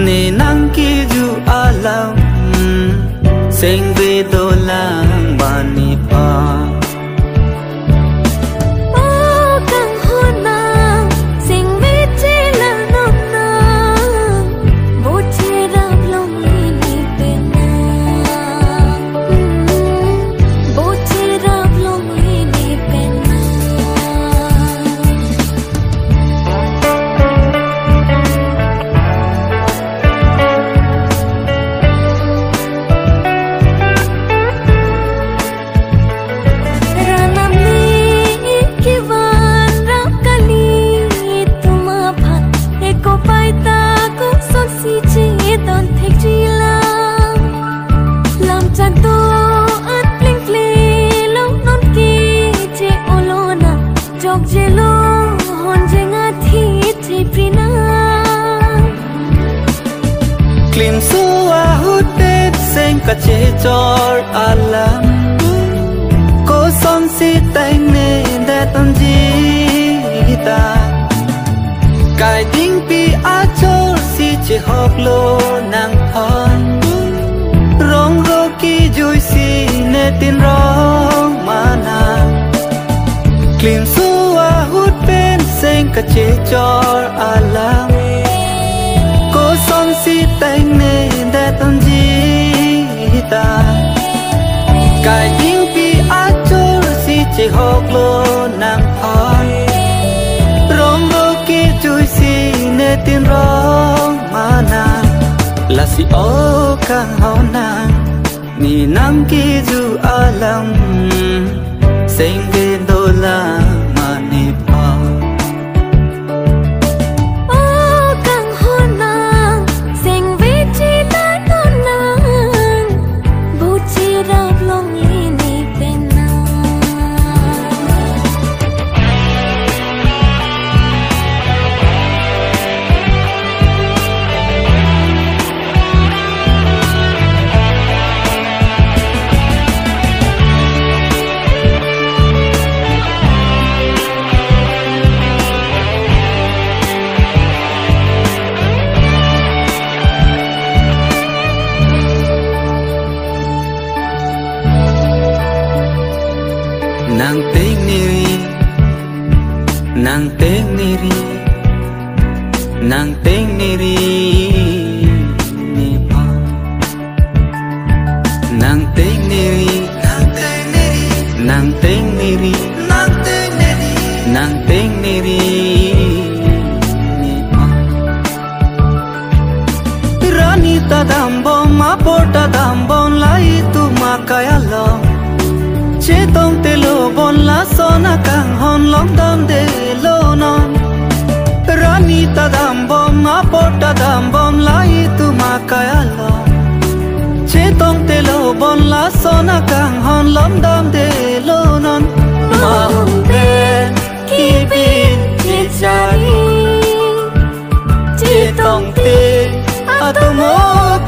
nè nang ki ju alam seng ve do lang bani pa Klim suwa hudet seng kache chor alam ko son si tay ne da ton ji ta kai ding pi a chor si che hok lo nang thon rong ro ki jui si ne tin rong mana Klim suwa hudet seng kache chor alam son si tay ne da ton ji ta kai ding pi a chor si che hok lo nang thon rong ro ki chui si ne tin rong mana la si o kang hao nang ni nang ki ju alam seng ve do la ma ni pa Nang teng niri ni pa nang teng niri ni pa rani ta dambon ma porta dambon lai tu ma kaya lo che tong te lo bon la sona kang hon long dam de lo non rani ta dam bom ma porta dam bom lai tu ma kaya lo che tong te lo bon la sona kang hon long dam de lo non ma hum de ki bin che chari che tong te atomo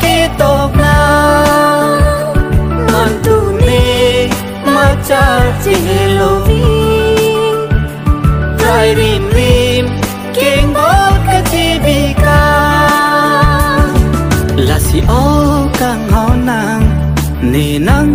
ki tok na man tu ni cha chi lo vi trai rim rim king bot ka chi bi ka la si o kang hao nang ni nang